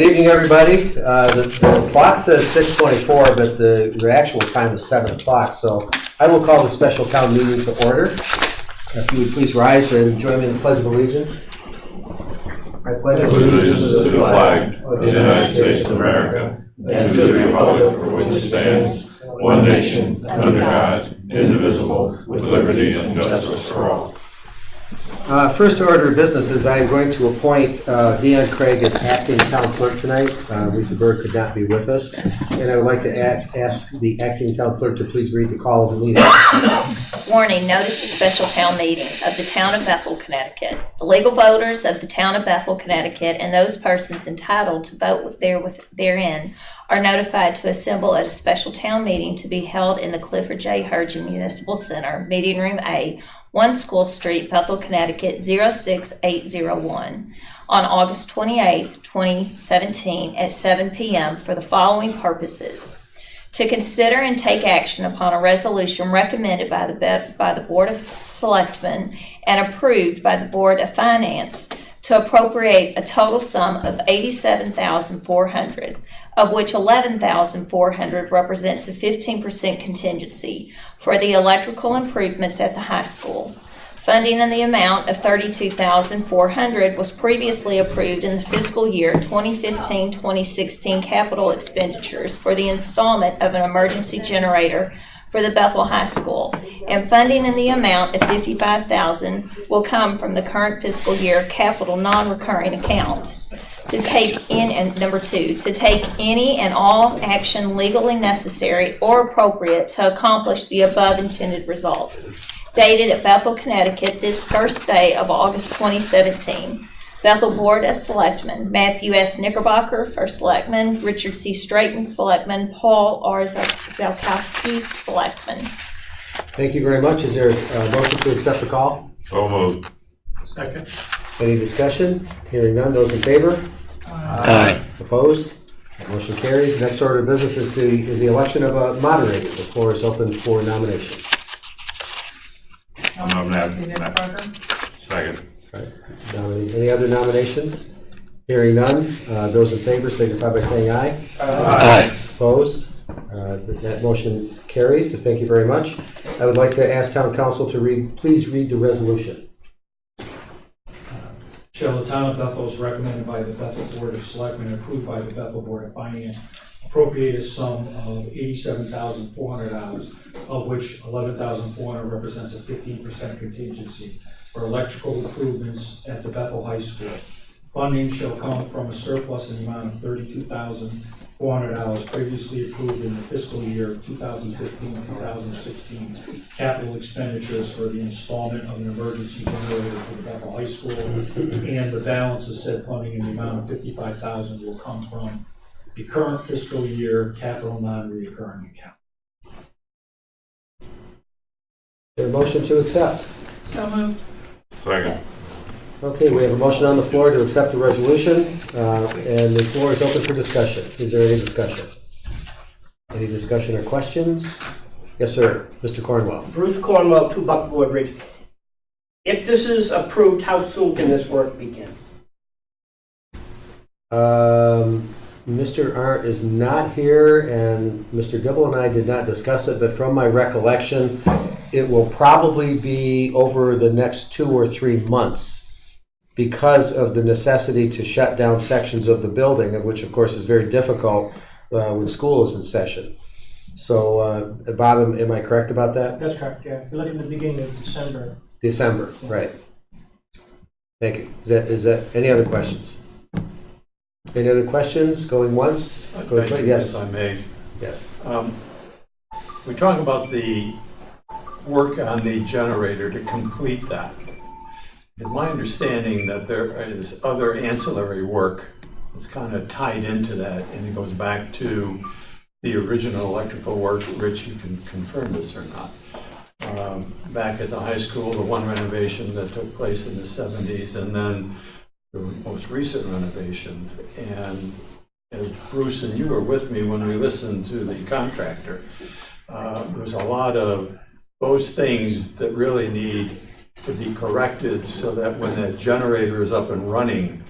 Good evening, everybody. The clock says 6:24, but the actual time is 7 o'clock. So I will call the special town meeting to order. If you would please rise and join me in the Pledge of Allegiance. I pledge allegiance to the flag of the United States of America and to the republic for which it stands, one nation, under God, indivisible, with liberty and justice for all. First order of business is I am going to appoint Deanne Craig as acting town clerk tonight. Lisa Bird could not be with us. And I would like to ask the acting town clerk to please read the call of the meeting. Warning, notice of special town meeting of the town of Bethel, Connecticut. The legal voters of the town of Bethel, Connecticut, and those persons entitled to vote therein are notified to assemble at a special town meeting to be held in the Clifford J. Hergen Municipal Center, Meeting Room A, 1 School Street, Bethel, Connecticut, 06801, on August 28, 2017, at 7 p.m. for the following purposes. To consider and take action upon a resolution recommended by the Board of Selectmen and approved by the Board of Finance to appropriate a total sum of $87,400, of which $11,400 represents a 15% contingency for the electrical improvements at the high school. Funding in the amount of $32,400 was previously approved in the fiscal year 2015-2016 capital expenditures for the installment of an emergency generator for the Bethel High School, and funding in the amount of $55,000 will come from the current fiscal year capital non-recurring account. To take any and all action legally necessary or appropriate to accomplish the above intended results. Dated at Bethel, Connecticut, this first day of August 2017. Bethel Board of Selectmen, Matthew S. Knickerbocker, First Selectman, Richard C. Straighten, Selectman, Paul R. Zalkowski, Selectman. Thank you very much. Is there a motion to accept the call? So moved. Second. Any discussion? Hearing none. Those in favor? Aye. Opposed? Motion carries. Next order of business is the election of a moderator. The floor is open for nomination. Second. Any other nominations? Hearing none. Those in favor signify by saying aye. Aye. Opposed? That motion carries. Thank you very much. I would like to ask town council to please read the resolution. Shall the town of Bethel is recommended by the Bethel Board of Selectmen and approved by the Bethel Board of Finance appropriate a sum of $87,400, of which $11,400 represents a 15% contingency for electrical improvements at the Bethel High School. Funding shall come from a surplus in the amount of $32,400 previously approved in the fiscal year 2015-2016 capital expenditures for the installment of an emergency generator for the Bethel High School, and the balance of said funding in the amount of $55,000 will come from the current fiscal year capital non-reoccurring account. Is there a motion to accept? So moved. Second. Okay, we have a motion on the floor to accept the resolution, and the floor is open for discussion. Is there any discussion? Any discussion or questions? Yes, sir. Mr. Cornwell. Bruce Cornwell, 2 Buckboard Ridge. If this is approved, how soon can this work begin? Mr. Arndt is not here, and Mr. Dibble and I did not discuss it, but from my recollection, it will probably be over the next 2 or 3 months because of the necessity to shut down sections of the building, which of course is very difficult when school is in session. So, Bob, am I correct about that? That's correct, yeah. You're looking at the beginning of December. December, right. Thank you. Is that any other questions? Any other questions? Going once? Going twice? Yes. If I may. Yes. We talk about the work on the generator to complete that. It's my understanding that there is other ancillary work that's kind of tied into that, and it goes back to the original electrical work. Rich, you can confirm this or not. Back at the high school, the one renovation that took place in the 70s, and then the most recent renovation. And as Bruce and you were with me when we listened to the contractor, there's a lot of those things that really need to be corrected so that when that generator is up and running,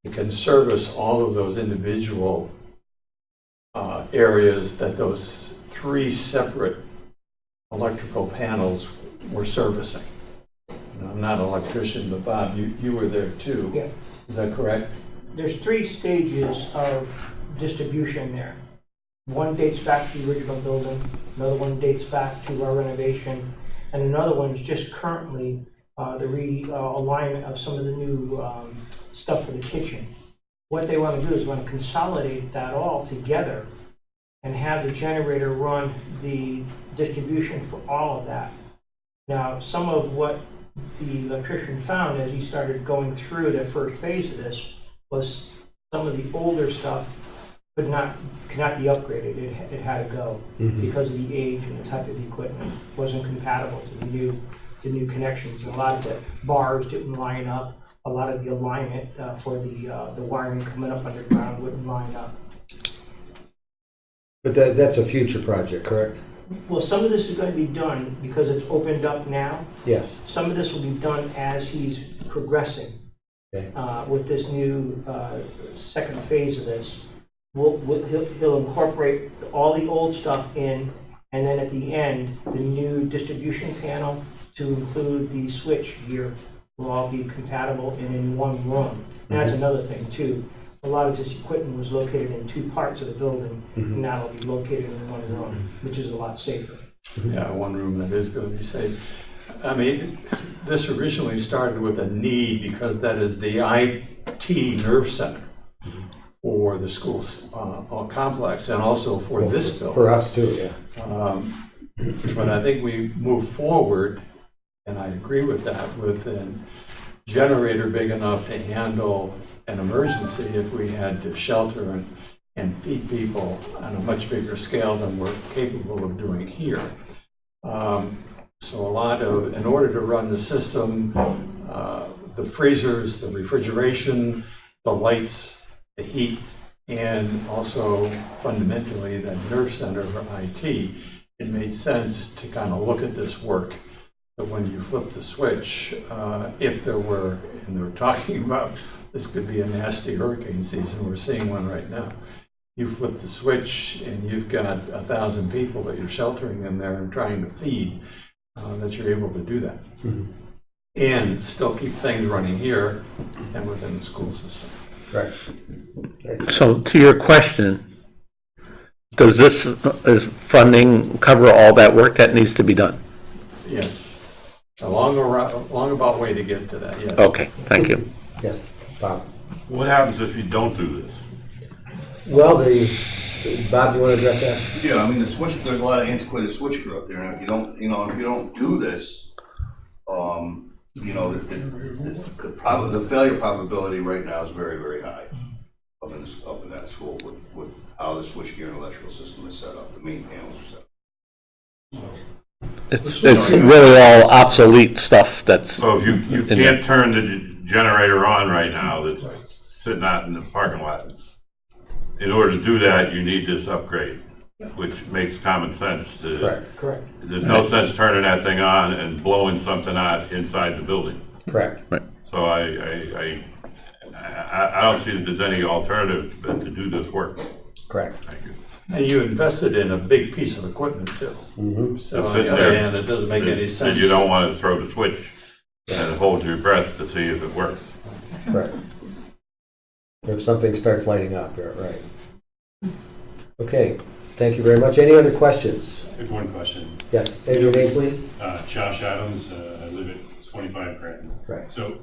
it can service all of those individual areas that those 3 separate electrical panels were servicing. And I'm not an electrician, but Bob, you were there too. Yeah. Is that correct? There's 3 stages of distribution there. One dates back to the original building, another one dates back to our renovation, and another one is just currently the realignment of some of the new stuff for the kitchen. What they want to do is want to consolidate that all together and have the generator run the distribution for all of that. Now, some of what the electrician found as he started going through the first phase of this was some of the older stuff cannot be upgraded. It had to go because of the age and the type of equipment wasn't compatible to the new connections. And a lot of the bars didn't line up. A lot of the alignment for the wiring coming up underground wouldn't line up. But that's a future project, correct? Well, some of this is going to be done because it's opened up now. Yes. Some of this will be done as he's progressing Okay. with this new second phase of this. He'll incorporate all the old stuff in, and then at the end, the new distribution panel to include the switch gear will all be compatible and in one room. And that's another thing too. A lot of this equipment was located in 2 parts of the building, and now it'll be located in one room, which is a lot safer. Yeah, one room that is going to be safe. I mean, this originally started with a need because that is the IT nerve center for the schools complex and also for this building. For us too, yeah. But I think we moved forward, and I agree with that, with a generator big enough to handle an emergency if we had to shelter and feed people on a much bigger scale than we're capable of doing here. So in order to run the system, the freezers, the refrigeration, the lights, the heat, and also fundamentally the nerve center for IT, it made sense to kind of look at this work. But when you flip the switch, if there were, and they were talking about this could be a nasty hurricane season, we're seeing one right now. You flip the switch and you've got 1,000 people that you're sheltering in there and trying to feed, that you're able to do that. And still keep things running here and within the school system. Right. So to your question, does this is funding cover all that work that needs to be done? Yes. A long about way to get to that, yes. Okay, thank you. Yes, Bob. What happens if you don't do this? Well, Bob, you want to address that? Yeah, I mean, there's a lot of antiquated switchgear up there, and if you don't do this, the failure probability right now is very, very high up in that school with how the switchgear and electrical system is set up, the main panels are set up. It's really all obsolete stuff that's, So if you can't turn the generator on right now that's sitting out in the parking lot, in order to do that, you need this upgrade, which makes common sense. Correct. There's no sense turning that thing on and blowing something out inside the building. Correct. So I don't see that there's any alternative but to do this work. Correct. Thank you. And you invested in a big piece of equipment too. So on the other hand, it doesn't make any sense. And you don't want to throw the switch and hold your breath to see if it works. Correct. If something starts lighting up, you're right. Okay, thank you very much. Any other questions? I have one question. Yes, say your name, please. Josh Adams, I live at 25 Granton. Right. So,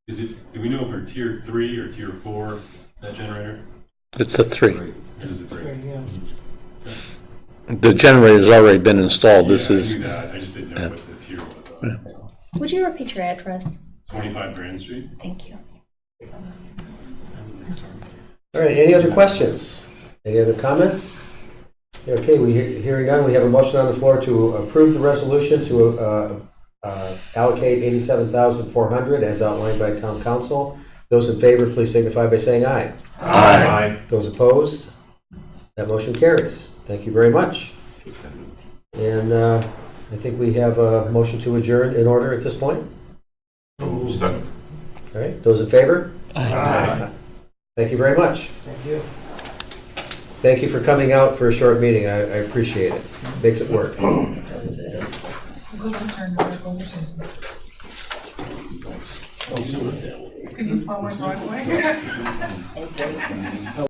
do we know if we're tier 3 or tier 4, that generator? it's a 3. It is a 3. Yeah. The generator's already been installed. This Yeah, I is, knew that. I just didn't know what the tier was on it. So. Would you repeat your address? 25 Grand Street. Thank you. All right, any other questions? Any other comments? Okay, hearing none, we have a motion on the floor to approve the resolution to allocate $87,400 as outlined by town council. Those in favor, please signify by saying aye. Aye. Those opposed? That motion carries. Thank you very much. And I think we have a motion to adjourn in order at this point. Second. All right, those in favor? Thank you very much. Thank you. Thank you for coming out for a short meeting. I appreciate it. Makes it work. Can you follow my driveway?